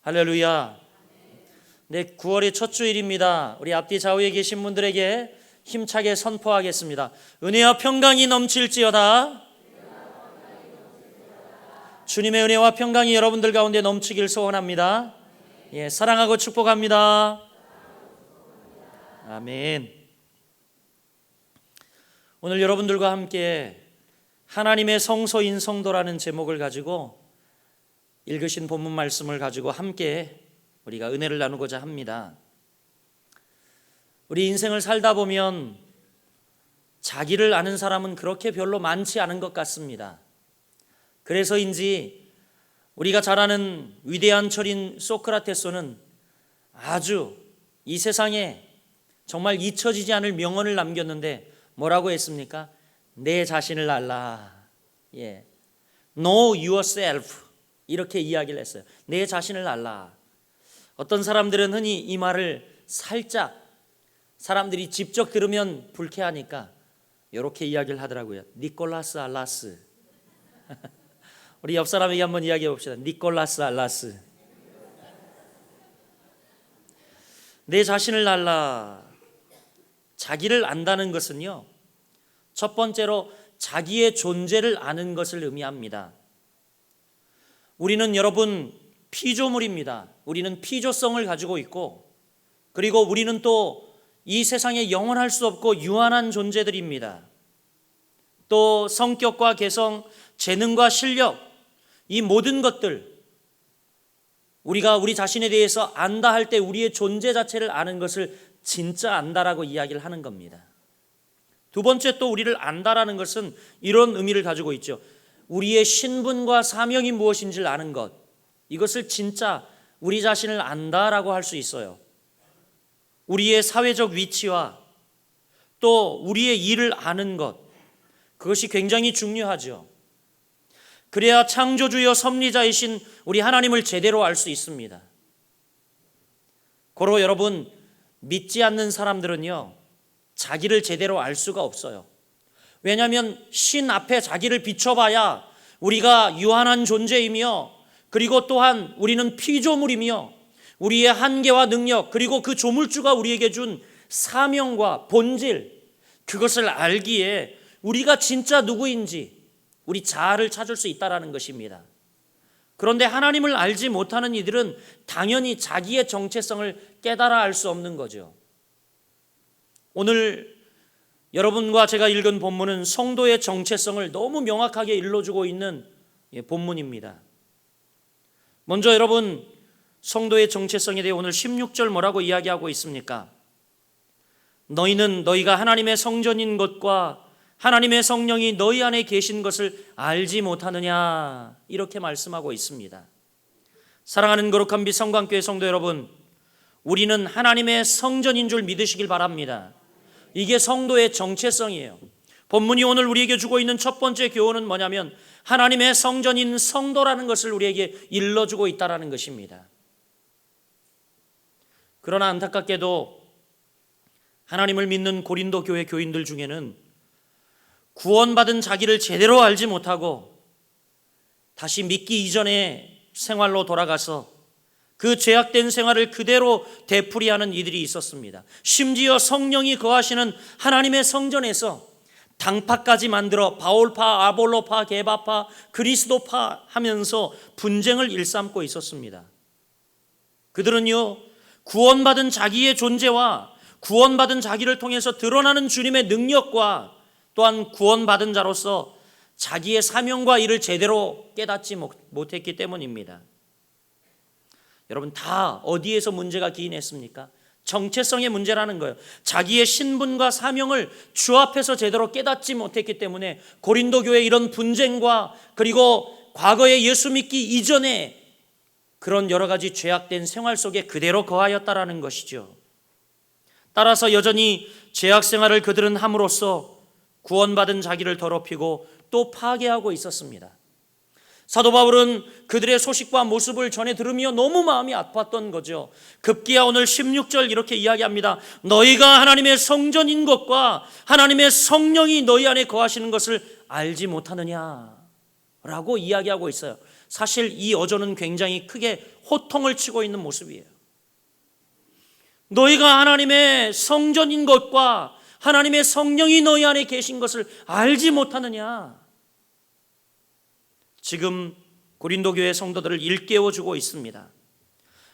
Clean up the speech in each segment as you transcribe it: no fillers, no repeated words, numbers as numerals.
할렐루야. 네, 9월의 첫 주일입니다. 우리 앞뒤 좌우에 계신 분들에게 힘차게 선포하겠습니다. 은혜와 평강이 넘칠지어다. 주님의 은혜와 평강이 여러분들 가운데 넘치길 소원합니다. 예, 사랑하고 축복합니다. 아멘. 오늘 여러분들과 함께 하나님의 성소인 성도라는 제목을 가지고 읽으신 본문 말씀을 가지고 함께 우리가 은혜를 나누고자 합니다. 우리 인생을 살다 보면 자기를 아는 사람은 그렇게 별로 많지 않은 것 같습니다. 그래서인지 우리가 잘 아는 위대한 철인 소크라테스는 아주 이 세상에 정말 잊혀지지 않을 명언을 남겼는데 뭐라고 했습니까? 내 자신을 알라. 예. Know yourself. 이렇게 이야기를 했어요. 내 자신을 알라. 어떤 사람들은 흔히 이 말을 살짝 사람들이 직접 들으면 불쾌하니까 이렇게 이야기를 하더라고요. 니콜라스 알라스. 우리 옆 사람에게 한번 이야기해 봅시다. 니콜라스 알라스. 내 자신을 알라. 자기를 안다는 것은요, 첫 번째로 자기의 존재를 아는 것을 의미합니다. 우리는 여러분 피조물입니다. 우리는 피조성을 가지고 있고, 그리고 우리는 또 이 세상에 영원할 수 없고 유한한 존재들입니다. 또 성격과 개성, 재능과 실력, 이 모든 것들, 우리가 우리 자신에 대해서 안다 할 때 우리의 존재 자체를 아는 것을 진짜 안다라고 이야기를 하는 겁니다. 두 번째, 또 우리를 안다라는 것은 이런 의미를 가지고 있죠. 우리의 신분과 사명이 무엇인지를 아는 것, 이것을 진짜 우리 자신을 안다라고 할 수 있어요. 우리의 사회적 위치와 또 우리의 일을 아는 것, 그것이 굉장히 중요하죠. 그래야 창조주여 섭리자이신 우리 하나님을 제대로 알 수 있습니다. 고로 여러분, 믿지 않는 사람들은요, 자기를 제대로 알 수가 없어요. 왜냐하면 신 앞에 자기를 비춰봐야 우리가 유한한 존재이며, 그리고 또한 우리는 피조물이며 우리의 한계와 능력, 그리고 그 조물주가 우리에게 준 사명과 본질, 그것을 알기에 우리가 진짜 누구인지 우리 자아를 찾을 수 있다는 것입니다. 그런데 하나님을 알지 못하는 이들은 당연히 자기의 정체성을 깨달아 알 수 없는 거죠. 오늘 여러분과 제가 읽은 본문은 성도의 정체성을 너무 명확하게 일러주고 있는 본문입니다. 먼저 여러분, 성도의 정체성에 대해 오늘 16절 뭐라고 이야기하고 있습니까? 너희는 너희가 하나님의 성전인 것과 하나님의 성령이 너희 안에 계신 것을 알지 못하느냐, 이렇게 말씀하고 있습니다. 사랑하는 거룩한 빛 성광교회 성도 여러분, 우리는 하나님의 성전인 줄 믿으시길 바랍니다. 이게 성도의 정체성이에요. 본문이 오늘 우리에게 주고 있는 첫 번째 교훈은 뭐냐면 하나님의 성전인 성도라는 것을 우리에게 일러주고 있다는 것입니다. 그러나 안타깝게도 하나님을 믿는 고린도 교회 교인들 중에는 구원받은 자기를 제대로 알지 못하고 다시 믿기 이전의 생활로 돌아가서 그 죄악된 생활을 그대로 되풀이하는 이들이 있었습니다. 심지어 성령이 거하시는 하나님의 성전에서 당파까지 만들어 바울파, 아볼로파, 게바파, 그리스도파 하면서 분쟁을 일삼고 있었습니다. 그들은요, 구원받은 자기의 존재와 구원받은 자기를 통해서 드러나는 주님의 능력과 또한 구원받은 자로서 자기의 사명과 일을 제대로 깨닫지 못했기 때문입니다. 여러분, 다 어디에서 문제가 기인했습니까? 정체성의 문제라는 거예요. 자기의 신분과 사명을 주 앞에서 제대로 깨닫지 못했기 때문에 고린도 교회의 이런 분쟁과 그리고 과거에 예수 믿기 이전에 그런 여러 가지 죄악된 생활 속에 그대로 거하였다라는 것이죠. 따라서 여전히 죄악 생활을 그들은 함으로써 구원받은 자기를 더럽히고 또 파괴하고 있었습니다. 사도 바울은 그들의 소식과 모습을 전해 들으며 너무 마음이 아팠던 거죠. 급기야 오늘 16절 이렇게 이야기합니다. 너희가 하나님의 성전인 것과 하나님의 성령이 너희 안에 거하시는 것을 알지 못하느냐 라고 이야기하고 있어요. 사실 이 어조는 굉장히 크게 호통을 치고 있는 모습이에요. 너희가 하나님의 성전인 것과 하나님의 성령이 너희 안에 계신 것을 알지 못하느냐. 지금 고린도 교회 성도들을 일깨워주고 있습니다.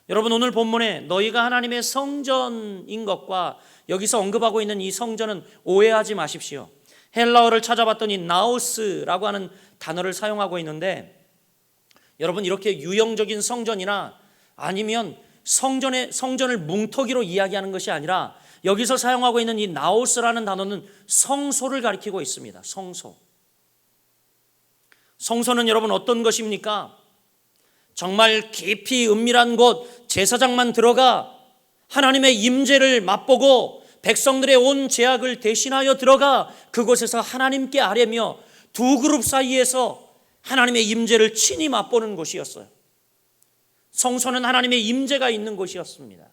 여러분, 오늘 본문에 너희가 하나님의 성전인 것과 여기서 언급하고 있는 이 성전은 오해하지 마십시오. 헬라어를 찾아봤더니 나우스라고 하는 단어를 사용하고 있는데, 여러분, 이렇게 유형적인 성전이나 아니면 성전을 뭉터기로 이야기하는 것이 아니라 여기서 사용하고 있는 이 나우스라는 단어는 성소를 가리키고 있습니다. 성소. 성소는 여러분 어떤 것입니까? 정말 깊이 은밀한 곳, 제사장만 들어가 하나님의 임재를 맛보고 백성들의 온 죄악을 대신하여 들어가 그곳에서 하나님께 아뢰며 두 그룹 사이에서 하나님의 임재를 친히 맛보는 곳이었어요. 성소는 하나님의 임재가 있는 곳이었습니다.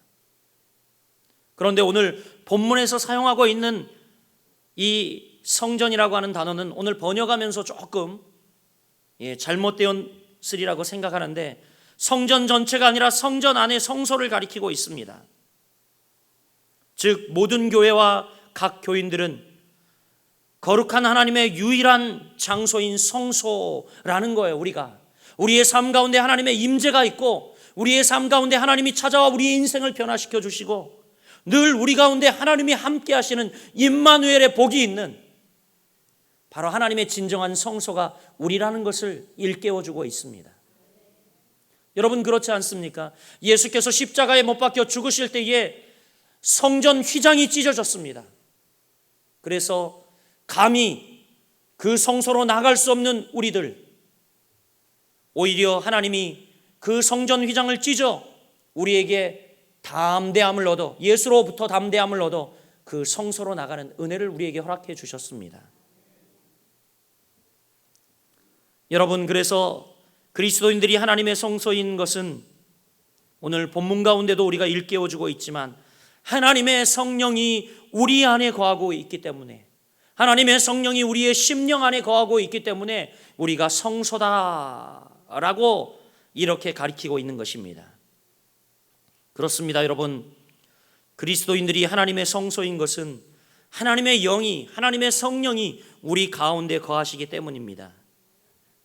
그런데 오늘 본문에서 사용하고 있는 이 성전이라고 하는 단어는 오늘 번역하면서 조금 잘못되었으리라고 생각하는데, 성전 전체가 아니라 성전 안의 성소를 가리키고 있습니다. 즉 모든 교회와 각 교인들은 거룩한 하나님의 유일한 장소인 성소라는 거예요. 우리의 삶 가운데 하나님의 임재가 있고, 우리의 삶 가운데 하나님이 찾아와 우리의 인생을 변화시켜 주시고, 늘 우리 가운데 하나님이 함께 하시는 임마누엘의 복이 있는 바로 하나님의 진정한 성소가 우리라는 것을 일깨워주고 있습니다. 여러분, 그렇지 않습니까? 예수께서 십자가에 못 박혀 죽으실 때에 성전 휘장이 찢어졌습니다. 그래서 감히 그 성소로 나갈 수 없는 우리들, 오히려 하나님이 그 성전 휘장을 찢어 우리에게 담대함을 얻어, 예수로부터 담대함을 얻어 그 성소로 나가는 은혜를 우리에게 허락해 주셨습니다. 여러분, 그래서 그리스도인들이 하나님의 성소인 것은 오늘 본문 가운데도 우리가 일깨워주고 있지만, 하나님의 성령이 우리 안에 거하고 있기 때문에, 하나님의 성령이 우리의 심령 안에 거하고 있기 때문에 우리가 성소다라고 이렇게 가리키고 있는 것입니다. 그렇습니다. 여러분, 그리스도인들이 하나님의 성소인 것은 하나님의 영이, 하나님의 성령이 우리 가운데 거하시기 때문입니다.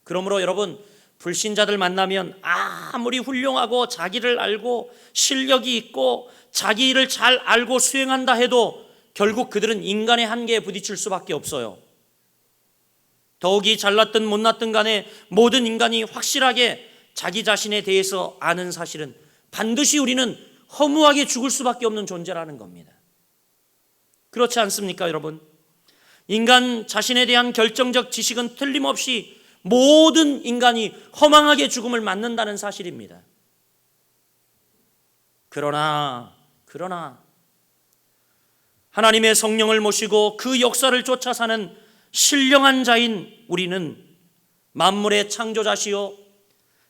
그러므로 여러분, 불신자들 만나면 아무리 훌륭하고 자기를 알고 실력이 있고 자기 일을 잘 알고 수행한다 해도 결국 그들은 인간의 한계에 부딪힐 수밖에 없어요. 더욱이 잘났든 못났든 간에 모든 인간이 확실하게 자기 자신에 대해서 아는 사실은 반드시 우리는 허무하게 죽을 수밖에 없는 존재라는 겁니다. 그렇지 않습니까, 여러분? 인간 자신에 대한 결정적 지식은 틀림없이 모든 인간이 허망하게 죽음을 맞는다는 사실입니다. 그러나 하나님의 성령을 모시고 그 역사를 쫓아 사는 신령한 자인 우리는 만물의 창조자시요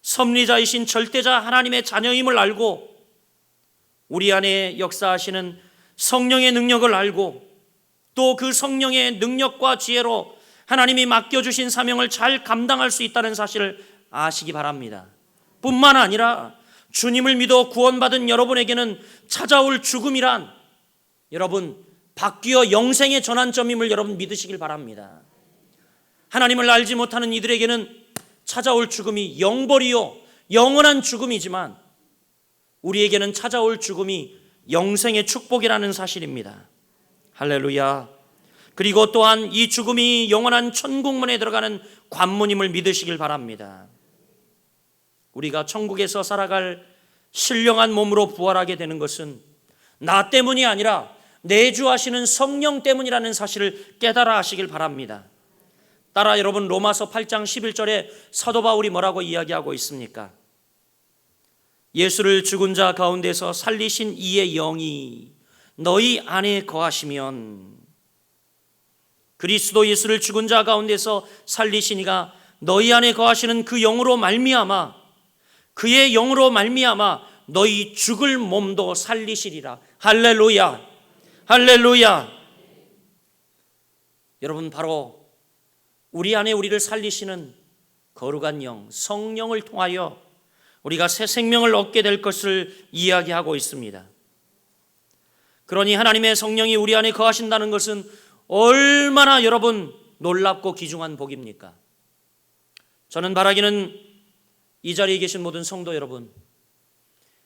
섭리자이신 절대자 하나님의 자녀임을 알고, 우리 안에 역사하시는 성령의 능력을 알고, 또 그 성령의 능력과 지혜로 하나님이 맡겨주신 사명을 잘 감당할 수 있다는 사실을 아시기 바랍니다. 뿐만 아니라 주님을 믿어 구원받은 여러분에게는 찾아올 죽음이란 여러분 바뀌어 영생의 전환점임을 여러분 믿으시길 바랍니다. 하나님을 알지 못하는 이들에게는 찾아올 죽음이 영벌이요 영원한 죽음이지만, 우리에게는 찾아올 죽음이 영생의 축복이라는 사실입니다. 할렐루야. 그리고 또한 이 죽음이 영원한 천국문에 들어가는 관문임을 믿으시길 바랍니다. 우리가 천국에서 살아갈 신령한 몸으로 부활하게 되는 것은 나 때문이 아니라 내주하시는 성령 때문이라는 사실을 깨달아 하시길 바랍니다. 따라 여러분, 로마서 8장 11절에 사도 바울이 뭐라고 이야기하고 있습니까? 예수를 죽은 자 가운데서 살리신 이의 영이 너희 안에 거하시면, 그리스도 예수를 죽은 자 가운데서 살리신 이가 너희 안에 거하시는 그 영으로 말미암아, 그의 영으로 말미암아 너희 죽을 몸도 살리시리라. 할렐루야, 할렐루야. 여러분, 바로 우리 안에 우리를 살리시는 거룩한 영, 성령을 통하여 우리가 새 생명을 얻게 될 것을 이야기하고 있습니다. 그러니 하나님의 성령이 우리 안에 거하신다는 것은 얼마나 여러분 놀랍고 귀중한 복입니까? 저는 바라기는 이 자리에 계신 모든 성도 여러분,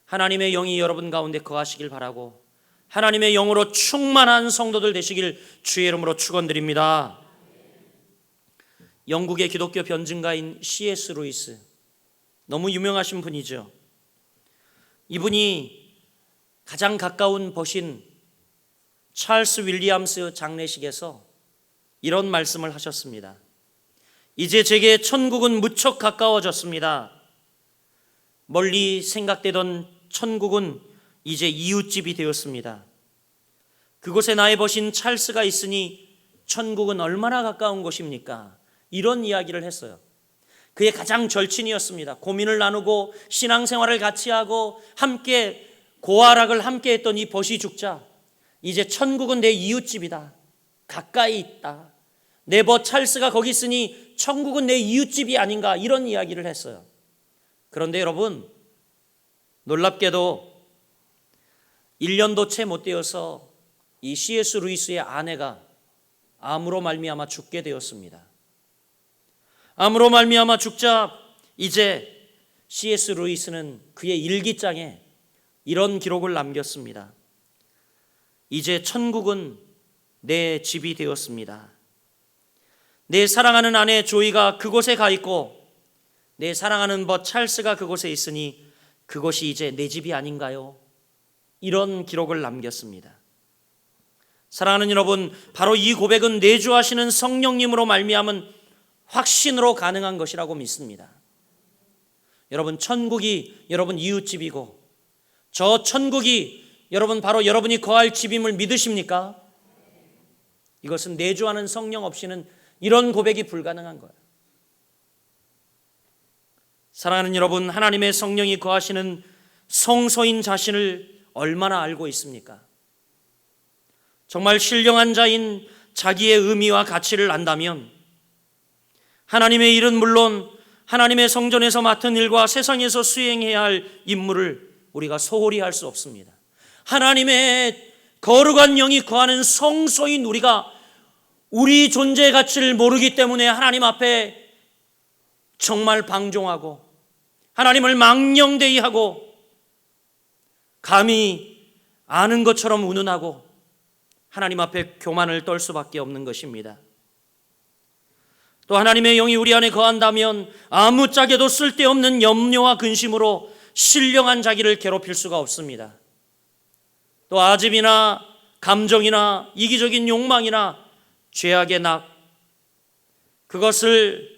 하나님의 영이 여러분 가운데 거하시길 바라고 하나님의 영으로 충만한 성도들 되시길 주의 이름으로 축원드립니다. 영국의 기독교 변증가인 C.S. 루이스, 너무 유명하신 분이죠. 이분이 가장 가까운 벗인 찰스 윌리엄스 장례식에서 이런 말씀을 하셨습니다. 이제 제게 천국은 무척 가까워졌습니다. 멀리 생각되던 천국은 이제 이웃집이 되었습니다. 그곳에 나의 벗인 찰스가 있으니 천국은 얼마나 가까운 곳입니까? 이런 이야기를 했어요. 그의 가장 절친이었습니다. 고민을 나누고 신앙생활을 같이 하고 함께 고아락을 함께 했던 이 벗이 죽자 이제 천국은 내 이웃집이다. 가까이 있다. 내 벗 찰스가 거기 있으니 천국은 내 이웃집이 아닌가, 이런 이야기를 했어요. 그런데 여러분, 놀랍게도 1년도 채 못 되어서 이 C.S. 루이스의 아내가 암으로 말미암아 죽게 되었습니다. 암으로 말미암아 죽자 이제 C.S. 루이스는 그의 일기장에 이런 기록을 남겼습니다. 이제 천국은 내 집이 되었습니다. 내 사랑하는 아내 조이가 그곳에 가 있고 내 사랑하는 벗 찰스가 그곳에 있으니 그곳이 이제 내 집이 아닌가요? 이런 기록을 남겼습니다. 사랑하는 여러분, 바로 이 고백은 내주하시는 성령님으로 말미암은 확신으로 가능한 것이라고 믿습니다. 여러분, 천국이 여러분 이웃집이고 저 천국이 여러분 바로 여러분이 거할 집임을 믿으십니까? 이것은 내주하는 성령 없이는 이런 고백이 불가능한 거예요. 사랑하는 여러분, 하나님의 성령이 거하시는 성소인 자신을 얼마나 알고 있습니까? 정말 신령한 자인 자기의 의미와 가치를 안다면 하나님의 일은 물론 하나님의 성전에서 맡은 일과 세상에서 수행해야 할 임무를 우리가 소홀히 할 수 없습니다. 하나님의 거룩한 영이 거하는 성소인 우리가 우리 존재의 가치를 모르기 때문에 하나님 앞에 정말 방종하고 하나님을 망령되이 하고 감히 아는 것처럼 운운하고 하나님 앞에 교만을 떨 수밖에 없는 것입니다. 또 하나님의 영이 우리 안에 거한다면 아무짝에도 쓸데없는 염려와 근심으로 신령한 자기를 괴롭힐 수가 없습니다. 또 아집이나 감정이나 이기적인 욕망이나 죄악의 낙, 그것을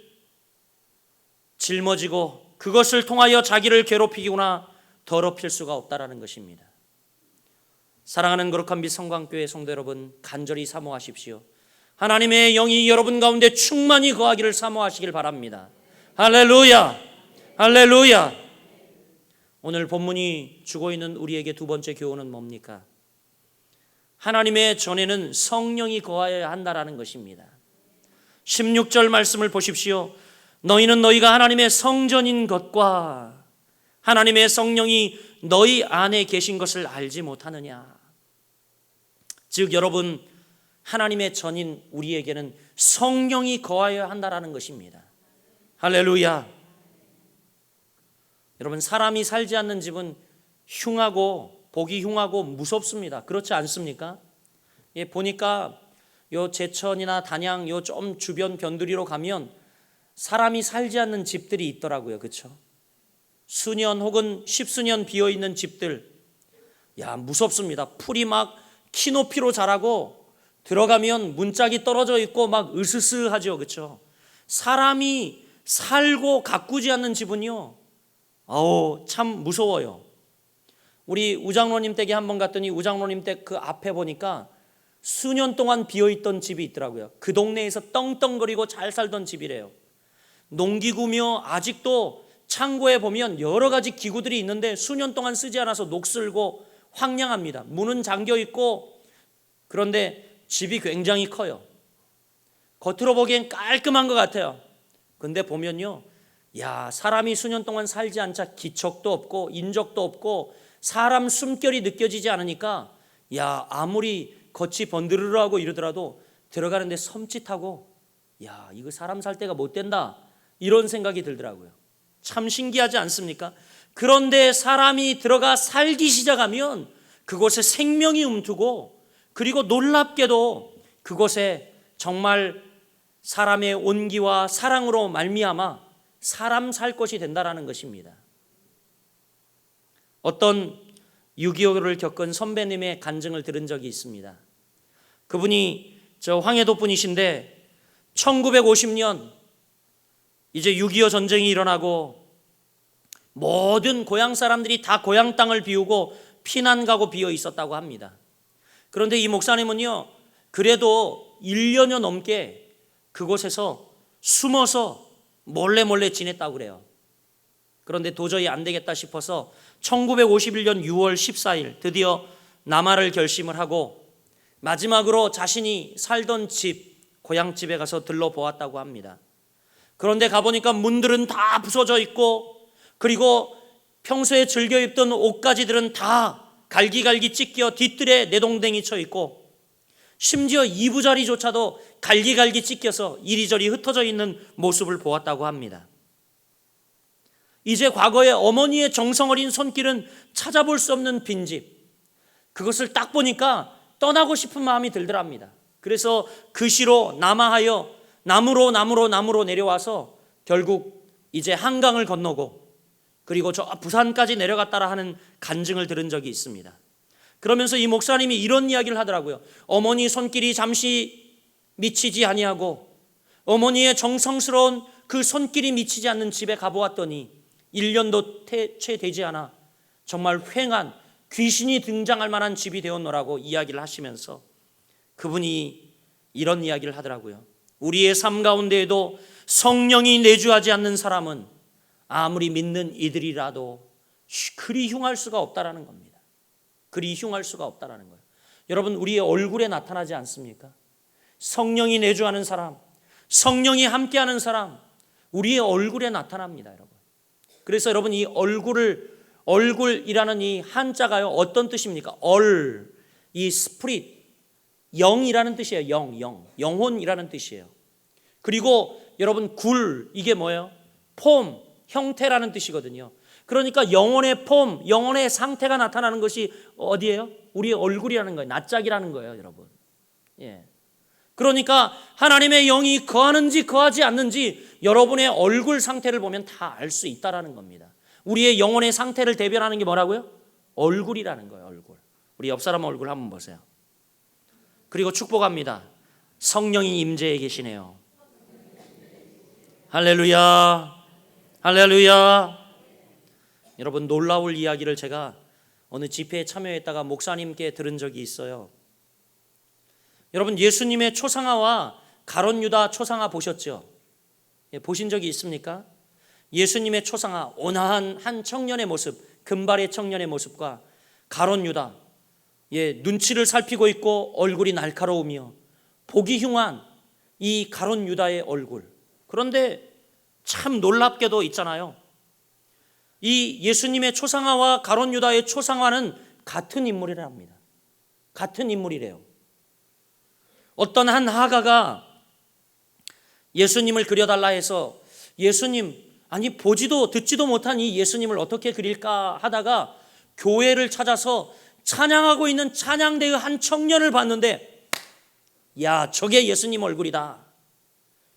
짊어지고 그것을 통하여 자기를 괴롭히거나 더럽힐 수가 없다라는 것입니다. 사랑하는 거룩한 빛 성광교회 성도 여러분, 간절히 사모하십시오. 하나님의 영이 여러분 가운데 충만히 거하기를 사모하시길 바랍니다. 할렐루야, 할렐루야. 오늘 본문이 주고 있는 우리에게 두 번째 교훈은 뭡니까? 하나님의 전에는 성령이 거하여야 한다라는 것입니다. 16절 말씀을 보십시오. 너희는 너희가 하나님의 성전인 것과 하나님의 성령이 너희 안에 계신 것을 알지 못하느냐. 즉 여러분, 하나님의 전인 우리에게는 성령이 거하여야 한다라는 것입니다. 할렐루야. 여러분, 사람이 살지 않는 집은 흉하고 보기 흉하고 무섭습니다. 그렇지 않습니까? 예, 보니까 요 제천이나 단양 요 좀 주변 변두리로 가면 사람이 살지 않는 집들이 있더라고요. 그렇죠? 수년 혹은 십수년 비어 있는 집들, 야, 무섭습니다. 풀이 막 키높이로 자라고 들어가면 문짝이 떨어져 있고 막 으스스하죠. 그렇죠? 사람이 살고 가꾸지 않는 집은요, 참 무서워요. 우리 우장로님 댁에 한번 갔더니 우장로님 댁 그 앞에 보니까 수년 동안 비어있던 집이 있더라고요. 그 동네에서 떵떵거리고 잘 살던 집이래요. 농기구며 아직도 창고에 보면 여러 가지 기구들이 있는데 수년 동안 쓰지 않아서 녹슬고 황량합니다. 문은 잠겨 있고, 그런데 집이 굉장히 커요. 겉으로 보기엔 깔끔한 것 같아요. 근데 보면요, 야, 사람이 수년 동안 살지 않자 기척도 없고 인적도 없고 사람 숨결이 느껴지지 않으니까 야, 아무리 겉이 번드르르하고 이러더라도 들어가는데 섬찟하고 야, 이거 사람 살 때가 못 된다, 이런 생각이 들더라고요. 참 신기하지 않습니까? 그런데 사람이 들어가 살기 시작하면 그곳에 생명이 움트고, 그리고 놀랍게도 그곳에 정말 사람의 온기와 사랑으로 말미암아 사람 살 것이 된다라는 것입니다. 어떤 6.25를 겪은 선배님의 간증을 들은 적이 있습니다. 그분이 저 황해도 분이신데 1950년 이제 6.25 전쟁이 일어나고 모든 고향 사람들이 다 고향 땅을 비우고 피난 가고 비어 있었다고 합니다. 그런데 이 목사님은요, 그래도 1년여 넘게 그곳에서 숨어서 몰래 지냈다고 그래요. 그런데 도저히 안 되겠다 싶어서 1951년 6월 14일 드디어 남하를 결심을 하고 마지막으로 자신이 살던 집, 고향집에 가서 들러보았다고 합니다. 그런데 가보니까 문들은 다 부서져 있고, 그리고 평소에 즐겨 입던 옷가지들은 다 갈기갈기 찢겨 뒤뜰에 내동댕이 쳐 있고, 심지어 이부자리조차도 갈기갈기 찢겨서 이리저리 흩어져 있는 모습을 보았다고 합니다. 이제 과거의 어머니의 정성어린 손길은 찾아볼 수 없는 빈집, 그것을 딱 보니까 떠나고 싶은 마음이 들더랍니다. 그래서 그 시로 남하하여 나무로 내려와서 결국 이제 한강을 건너고 그리고 저 부산까지 내려갔다라 하는 간증을 들은 적이 있습니다. 그러면서 이 목사님이 이런 이야기를 하더라고요. 어머니 손길이 잠시 미치지 아니하고 어머니의 정성스러운 그 손길이 미치지 않는 집에 가보았더니 1년도 채 되지 않아 정말 휑한 귀신이 등장할 만한 집이 되었노라고 이야기를 하시면서 그분이 이런 이야기를 하더라고요. 우리의 삶 가운데에도 성령이 내주하지 않는 사람은 아무리 믿는 이들이라도 그리 흉할 수가 없다라는 겁니다. 그리 흉할 수가 없다라는 거예요. 여러분, 우리의 얼굴에 나타나지 않습니까? 성령이 내주하는 사람, 성령이 함께하는 사람, 우리의 얼굴에 나타납니다, 여러분. 그래서 여러분, 이 얼굴이라는 이 한자가요, 어떤 뜻입니까? 이 스피릿, 영이라는 뜻이에요. 영혼이라는 뜻이에요. 그리고 여러분, 이게 뭐예요? 폼, 형태라는 뜻이거든요. 그러니까 영혼의 폼, 영혼의 상태가 나타나는 것이 어디예요? 우리의 얼굴이라는 거예요. 낯짝이라는 거예요, 여러분. 예. 그러니까 하나님의 영이 거하는지 거하지 않는지 여러분의 얼굴 상태를 보면 다 알 수 있다라는 겁니다. 우리의 영혼의 상태를 대변하는 게 뭐라고요? 얼굴이라는 거예요, 얼굴. 우리 옆 사람 얼굴 한번 보세요. 그리고 축복합니다. 성령이 임재해 계시네요. 할렐루야, 할렐루야. 여러분, 놀라울 이야기를 제가 어느 집회에 참여했다가 목사님께 들은 적이 있어요. 여러분, 예수님의 초상화와 가룟 유다 초상화 보셨죠? 예, 보신 적이 있습니까? 예수님의 초상화, 온화한 한 청년의 모습, 금발의 청년의 모습과 가룟 유다, 예, 눈치를 살피고 있고 얼굴이 날카로우며 보기 흉한 이 가룟 유다의 얼굴. 그런데 참 놀랍게도 있잖아요. 이 예수님의 초상화와 가룟 유다의 초상화는 같은 인물이라 합니다. 같은 인물이래요. 어떤 한 화가가 예수님을 그려달라 해서 예수님, 아니 보지도 듣지도 못한 이 예수님을 어떻게 그릴까 하다가 교회를 찾아서 찬양하고 있는 찬양대의 한 청년을 봤는데, 야, 저게 예수님 얼굴이다.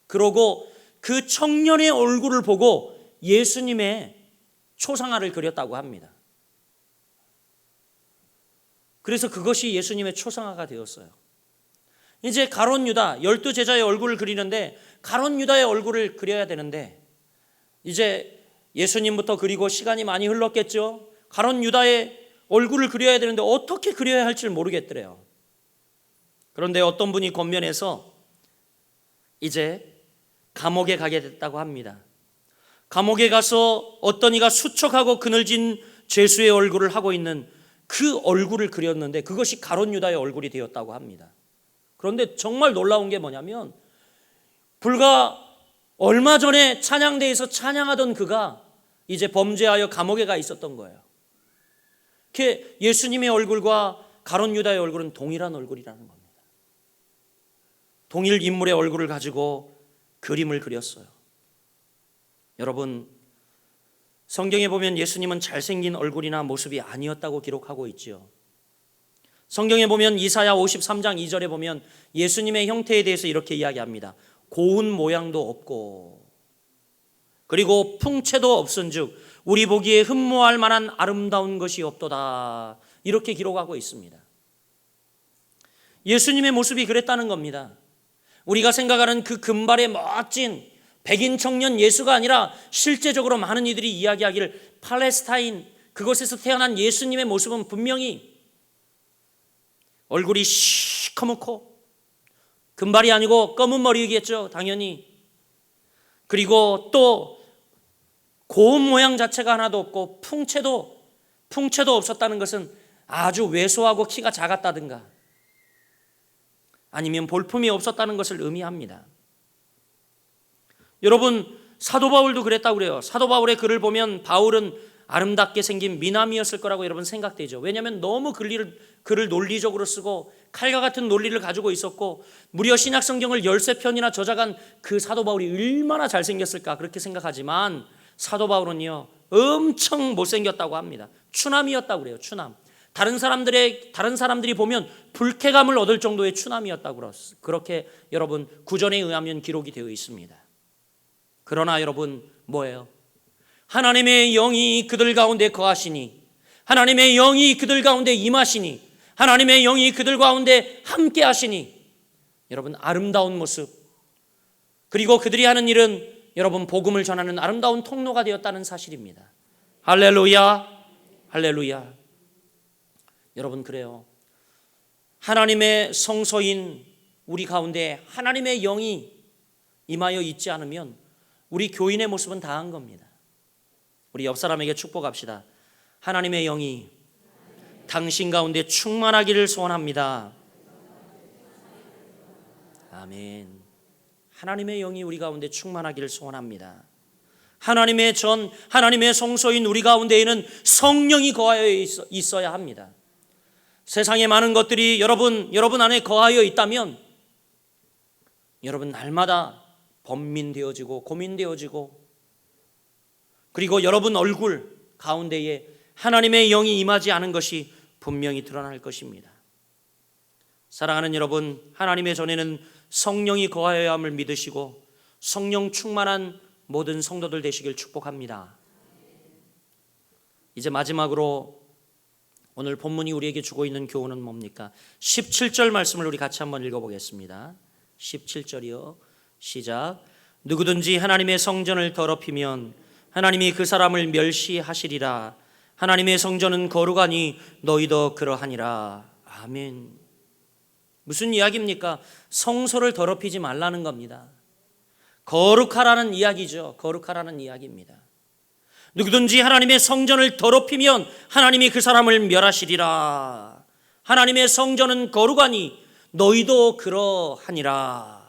그러고 그 청년의 얼굴을 보고 예수님의 초상화를 그렸다고 합니다. 그래서 그것이 예수님의 초상화가 되었어요. 이제 가룟 유다 12제자의 얼굴을 그리는데, 가룟 유다의 얼굴을 그려야 되는데 이제 예수님부터 그리고 시간이 많이 흘렀겠죠. 가룟 유다의 얼굴을 그려야 되는데 어떻게 그려야 할지 모르겠더래요. 그런데 어떤 분이 권면해서 이제 감옥에 가게 됐다고 합니다. 감옥에 가서 어떤 이가 수척하고 그늘진 죄수의 얼굴을 하고 있는 그 얼굴을 그렸는데 그것이 가룟 유다의 얼굴이 되었다고 합니다. 그런데 정말 놀라운 게 뭐냐면 불과 얼마 전에 찬양대에서 찬양하던 그가 이제 범죄하여 감옥에 가 있었던 거예요. 그 예수님의 얼굴과 가룟 유다의 얼굴은 동일한 얼굴이라는 겁니다. 동일 인물의 얼굴을 가지고 그림을 그렸어요. 여러분, 성경에 보면 예수님은 잘생긴 얼굴이나 모습이 아니었다고 기록하고 있지요. 성경에 보면 이사야 53장 2절에 보면 예수님의 형태에 대해서 이렇게 이야기합니다. 고운 모양도 없고 그리고 풍채도 없은즉 우리 보기에 흠모할 만한 아름다운 것이 없도다. 이렇게 기록하고 있습니다. 예수님의 모습이 그랬다는 겁니다. 우리가 생각하는 그 금발의 멋진 백인 청년 예수가 아니라 실제적으로 많은 이들이 이야기하기를 팔레스타인 그곳에서 태어난 예수님의 모습은 분명히 얼굴이 시커멓고 금발이 아니고 검은 머리이겠죠, 당연히. 그리고 또 고운 모양 자체가 하나도 없고 풍채도 없었다는 것은 아주 왜소하고 키가 작았다든가 아니면 볼품이 없었다는 것을 의미합니다. 여러분, 사도 바울도 그랬다고 그래요. 사도 바울의 글을 보면 바울은 아름답게 생긴 미남이었을 거라고 여러분 생각되죠. 왜냐하면 너무 글을 논리적으로 쓰고 칼과 같은 논리를 가지고 있었고 무려 신약 성경을 13편이나 저작한 그 사도 바울이 얼마나 잘생겼을까 그렇게 생각하지만 사도 바울은요 엄청 못생겼다고 합니다. 추남이었다고 그래요. 추남. 다른 사람들이 보면 불쾌감을 얻을 정도의 추남이었다고 그렇게 여러분 구전에 의하면 기록이 되어 있습니다. 그러나 여러분 뭐예요? 하나님의 영이 그들 가운데 거하시니 하나님의 영이 그들 가운데 임하시니 하나님의 영이 그들 가운데 함께 하시니 여러분 아름다운 모습 그리고 그들이 하는 일은 여러분 복음을 전하는 아름다운 통로가 되었다는 사실입니다. 할렐루야, 할렐루야. 여러분 그래요. 하나님의 성소인 우리 가운데 하나님의 영이 임하여 있지 않으면 우리 교인의 모습은 다한 겁니다. 우리 옆 사람에게 축복합시다. 하나님의 영이 당신 가운데 충만하기를 소원합니다. 아멘. 하나님의 영이 우리 가운데 충만하기를 소원합니다. 하나님의 성소인 우리 가운데에는 성령이 거하여 있어야 합니다. 세상의 많은 것들이 여러분 안에 거하여 있다면 여러분 날마다 번민되어지고 고민되어지고 그리고 여러분 얼굴 가운데에 하나님의 영이 임하지 않은 것이 분명히 드러날 것입니다. 사랑하는 여러분, 하나님의 전에는 성령이 거하여야 함을 믿으시고 성령 충만한 모든 성도들 되시길 축복합니다. 이제 마지막으로 오늘 본문이 우리에게 주고 있는 교훈은 뭡니까? 17절 말씀을 우리 같이 한번 읽어보겠습니다. 17절이요. 시작. 누구든지 하나님의 성전을 더럽히면 하나님이 그 사람을 멸시하시리라. 하나님의 성전은 거룩하니 너희도 그러하니라. 아멘. 무슨 이야기입니까? 성소를 더럽히지 말라는 겁니다. 거룩하라는 이야기죠. 거룩하라는 이야기입니다. 누구든지 하나님의 성전을 더럽히면 하나님이 그 사람을 멸하시리라. 하나님의 성전은 거룩하니 너희도 그러하니라.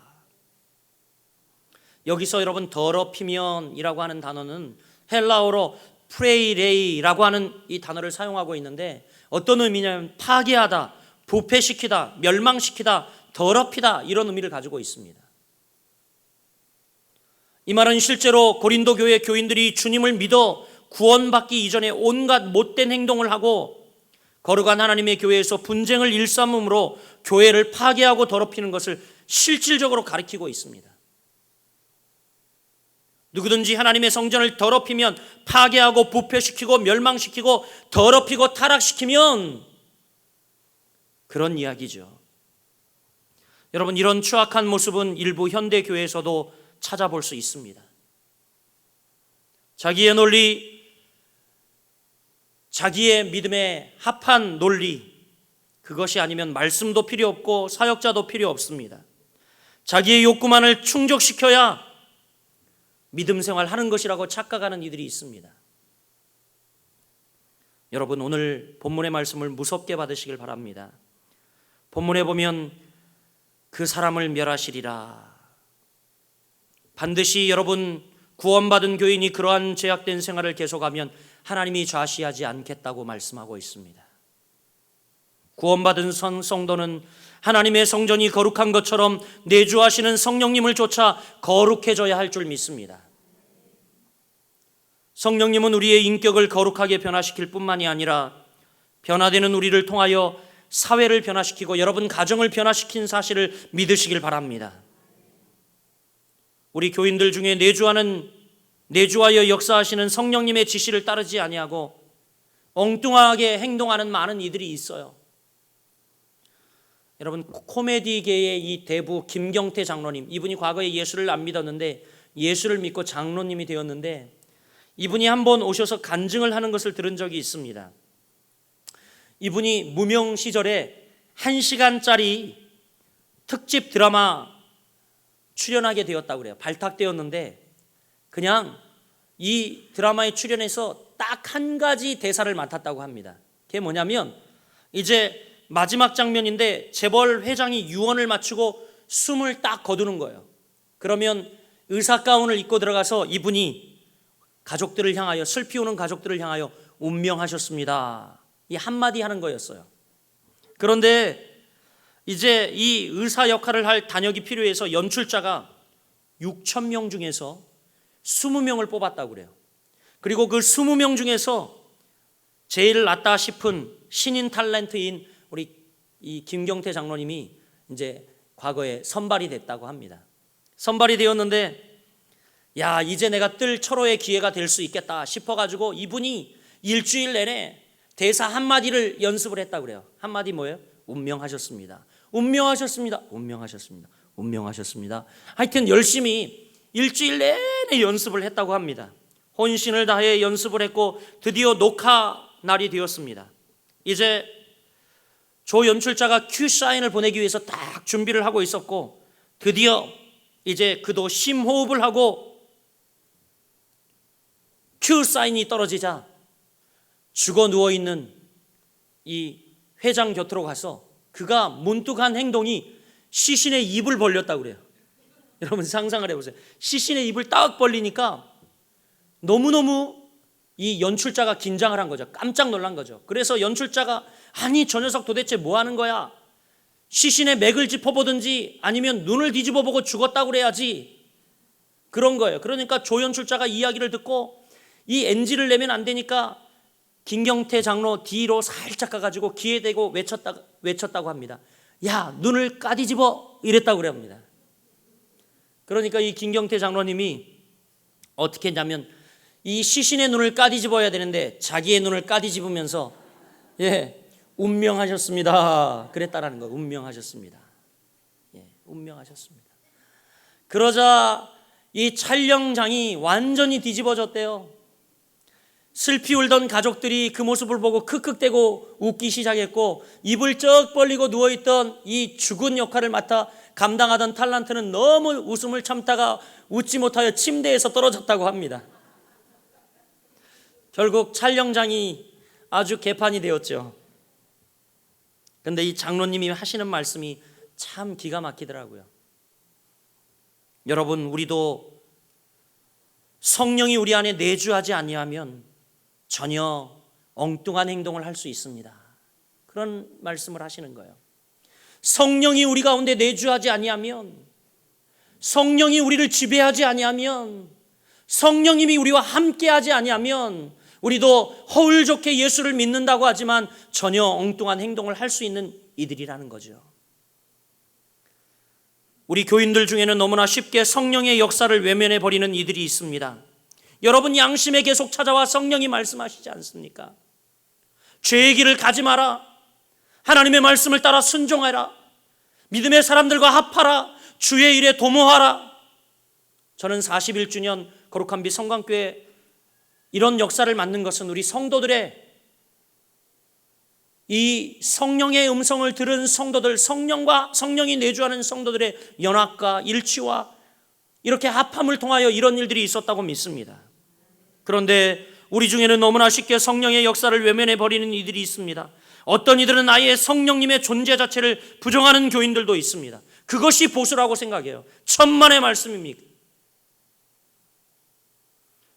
여기서 여러분 더럽히면이라고 하는 단어는 헬라어로 프레이레이라고 하는 이 단어를 사용하고 있는데 어떤 의미냐면 파괴하다, 부패시키다, 멸망시키다, 더럽히다 이런 의미를 가지고 있습니다. 이 말은 실제로 고린도 교회 교인들이 주님을 믿어 구원받기 이전에 온갖 못된 행동을 하고 거룩한 하나님의 교회에서 분쟁을 일삼음으로 교회를 파괴하고 더럽히는 것을 실질적으로 가리키고 있습니다. 누구든지 하나님의 성전을 더럽히면 파괴하고 부패시키고 멸망시키고 더럽히고 타락시키면 그런 이야기죠. 여러분 이런 추악한 모습은 일부 현대 교회에서도 찾아볼 수 있습니다. 자기의 논리, 자기의 믿음에 합한 논리, 그것이 아니면 말씀도 필요 없고 사역자도 필요 없습니다. 자기의 욕구만을 충족시켜야 믿음 생활하는 것이라고 착각하는 이들이 있습니다. 여러분 오늘 본문의 말씀을 무섭게 받으시길 바랍니다. 본문에 보면 그 사람을 멸하시리라. 반드시 여러분 구원받은 교인이 그러한 죄악된 생활을 계속하면 하나님이 좌시하지 않겠다고 말씀하고 있습니다. 구원받은 성도는 하나님의 성전이 거룩한 것처럼 내주하시는 성령님을 쫓아 거룩해져야 할 줄 믿습니다. 성령님은 우리의 인격을 거룩하게 변화시킬 뿐만이 아니라 변화되는 우리를 통하여 사회를 변화시키고 여러분 가정을 변화시킨 사실을 믿으시길 바랍니다. 우리 교인들 중에 내주하여 역사하시는 성령님의 지시를 따르지 아니하고 엉뚱하게 행동하는 많은 이들이 있어요. 여러분, 코미디계의 이 대부 김경태 장로님, 이분이 과거에 예수를 안 믿었는데 예수를 믿고 장로님이 되었는데 이분이 한번 오셔서 간증을 하는 것을 들은 적이 있습니다. 이분이 무명 시절에 1시간짜리 특집 드라마 출연하게 되었다고 그래요. 발탁되었는데 그냥 이 드라마에 출연해서 딱 한 가지 대사를 맡았다고 합니다. 그게 뭐냐면 이제 마지막 장면인데 재벌 회장이 유언을 마치고 숨을 딱 거두는 거예요. 그러면 의사 가운을 입고 들어가서 이분이 가족들을 향하여, 슬피 우는 가족들을 향하여 운명하셨습니다, 이 한마디 하는 거였어요. 그런데 이제 이 의사 역할을 할 단역이 필요해서 연출자가 6,000명 중에서 20명을 뽑았다고 그래요. 그리고 그 20명 중에서 제일 낫다 싶은 신인 탤런트인 우리 이 김경태 장로님이 이제 과거에 선발이 됐다고 합니다. 선발이 되었는데 야, 이제 내가 뜰 철호의 기회가 될 수 있겠다 싶어가지고 이분이 일주일 내내 대사 한마디를 연습을 했다고 그래요. 한마디 뭐예요? 운명하셨습니다. 운명하셨습니다. 운명하셨습니다. 운명하셨습니다. 하여튼 열심히 일주일 내내 연습을 했다고 합니다. 혼신을 다해 연습을 했고 드디어 녹화 날이 되었습니다. 이제 조 연출자가 큐 사인을 보내기 위해서 딱 준비를 하고 있었고 드디어 이제 그도 심호흡을 하고 큐 사인이 떨어지자 죽어 누워있는 이 회장 곁으로 가서 그가 문득 한 행동이 시신의 입을 벌렸다고 그래요. 여러분 상상을 해보세요. 시신의 입을 딱 벌리니까 너무너무 이 연출자가 긴장을 한 거죠. 깜짝 놀란 거죠. 그래서 연출자가 아니 저 녀석 도대체 뭐 하는 거야? 시신의 맥을 짚어보든지 아니면 눈을 뒤집어 보고 죽었다고 그래야지, 그런 거예요. 그러니까 조 연출자가 이야기를 듣고 이 NG를 내면 안 되니까 김경태 장로 뒤로 살짝 가가지고 귀에 대고 외쳤다고 합니다. 야, 눈을 까뒤집어, 이랬다고 그래 합니다. 그러니까 이 김경태 장로님이 어떻게 했냐면 이 시신의 눈을 까뒤집어야 되는데 자기의 눈을 까뒤집으면서 운명하셨습니다, 그랬다라는 거예요. 운명하셨습니다. 운명하셨습니다. 그러자 이 촬영장이 완전히 뒤집어졌대요. 슬피 울던 가족들이 그 모습을 보고 크크대고 웃기 시작했고 입을 쩍 벌리고 누워있던 이 죽은 역할을 맡아 감당하던 탤런트는 너무 웃음을 참다가 웃지 못하여 침대에서 떨어졌다고 합니다. 결국 촬영장이 아주 개판이 되었죠. 그런데 이 장로님이 하시는 말씀이 참 기가 막히더라고요. 여러분, 우리도 성령이 우리 안에 내주하지 아니하면 전혀 엉뚱한 행동을 할 수 있습니다. 그런 말씀을 하시는 거예요. 성령이 우리 가운데 내주하지 아니하면, 성령이 우리를 지배하지 아니하면, 성령님이 우리와 함께하지 아니하면 우리도 허울 좋게 예수를 믿는다고 하지만 전혀 엉뚱한 행동을 할 수 있는 이들이라는 거죠. 우리 교인들 중에는 너무나 쉽게 성령의 역사를 외면해 버리는 이들이 있습니다. 여러분, 양심에 계속 찾아와 성령이 말씀하시지 않습니까? 죄의 길을 가지 마라, 하나님의 말씀을 따라 순종하라, 믿음의 사람들과 합하라, 주의 일에 도모하라. 저는 41주년 거룩한 빛 성광교회 이런 역사를 맡는 것은 우리 성도들의 이 성령의 음성을 들은 성도들, 성령과 성령이 내주하는 성도들의 연합과 일치와 이렇게 합함을 통하여 이런 일들이 있었다고 믿습니다. 그런데 우리 중에는 너무나 쉽게 성령의 역사를 외면해 버리는 이들이 있습니다. 어떤 이들은 아예 성령님의 존재 자체를 부정하는 교인들도 있습니다. 그것이 보수라고 생각해요. 천만의 말씀입니다.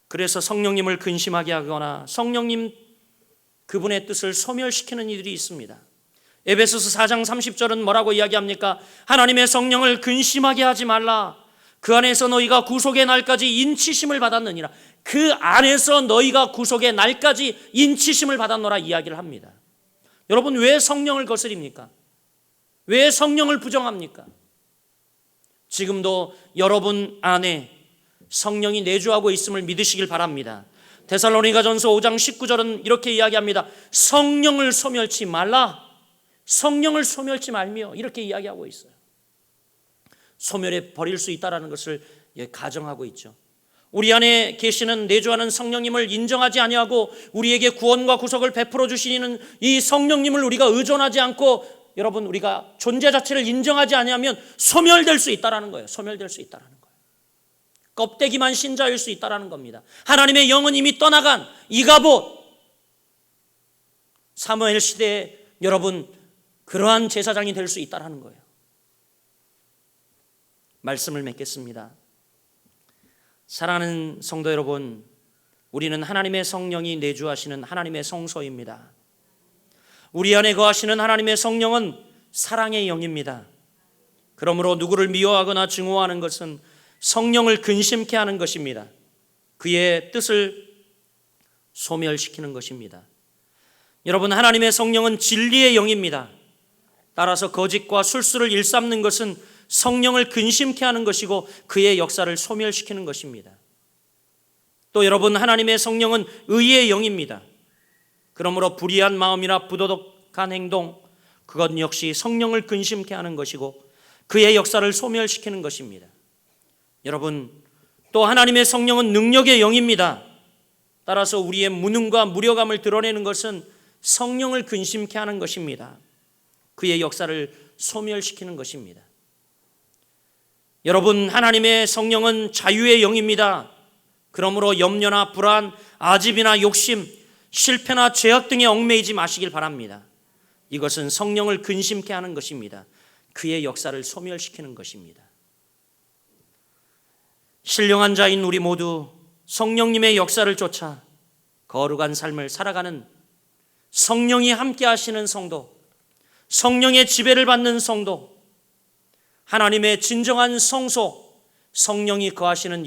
그래서 성령님을 근심하게 하거나 성령님 그분의 뜻을 소멸시키는 이들이 있습니다. 에베소서 4장 30절은 뭐라고 이야기합니까? 하나님의 성령을 근심하게 하지 말라. 그 안에서 너희가 구속의 날까지 인치심을 받았느니라. 그 안에서 너희가 구속의 날까지 인치심을 받았노라 이야기를 합니다. 여러분, 왜 성령을 거스립니까? 왜 성령을 부정합니까? 지금도 여러분 안에 성령이 내주하고 있음을 믿으시길 바랍니다. 데살로니가전서 5장 19절은 이렇게 이야기합니다. 성령을 소멸치 말라. 성령을 소멸치 말며 이렇게 이야기하고 있어요. 소멸해 버릴 수 있다는 것을 가정하고 있죠. 우리 안에 계시는 내주하는 성령님을 인정하지 아니하고 우리에게 구원과 구속을 베풀어 주시는 이 성령님을 우리가 의존하지 않고 여러분, 우리가 존재 자체를 인정하지 아니하면 소멸될 수 있다는 거예요. 소멸될 수 있다는 거예요. 껍데기만 신자일 수 있다는 겁니다. 하나님의 영은 이미 떠나간 이가봇, 사무엘 시대에 여러분 그러한 제사장이 될 수 있다는 거예요. 말씀을 맺겠습니다. 사랑하는 성도 여러분, 우리는 하나님의 성령이 내주하시는 하나님의 성소입니다. 우리 안에 거하시는 하나님의 성령은 사랑의 영입니다. 그러므로 누구를 미워하거나 증오하는 것은 성령을 근심케 하는 것입니다. 그의 뜻을 소멸시키는 것입니다. 여러분, 하나님의 성령은 진리의 영입니다. 따라서 거짓과 술수를 일삼는 것은 성령을 근심케 하는 것이고 그의 역사를 소멸시키는 것입니다. 또 여러분, 하나님의 성령은 의의 영입니다. 그러므로 불의한 마음이나 부도덕한 행동, 그것 역시 성령을 근심케 하는 것이고 그의 역사를 소멸시키는 것입니다. 여러분, 또 하나님의 성령은 능력의 영입니다. 따라서 우리의 무능과 무력함을 드러내는 것은 성령을 근심케 하는 것입니다. 그의 역사를 소멸시키는 것입니다. 여러분, 하나님의 성령은 자유의 영입니다. 그러므로 염려나 불안, 아집이나 욕심, 실패나 죄악 등에 얽매이지 마시길 바랍니다. 이것은 성령을 근심케 하는 것입니다. 그의 역사를 소멸시키는 것입니다. 신령한 자인 우리 모두 성령님의 역사를 쫓아 거룩한 삶을 살아가는 성령이 함께 하시는 성도, 성령의 지배를 받는 성도, 하나님의 진정한 성소, 성령이 거하시는 여러분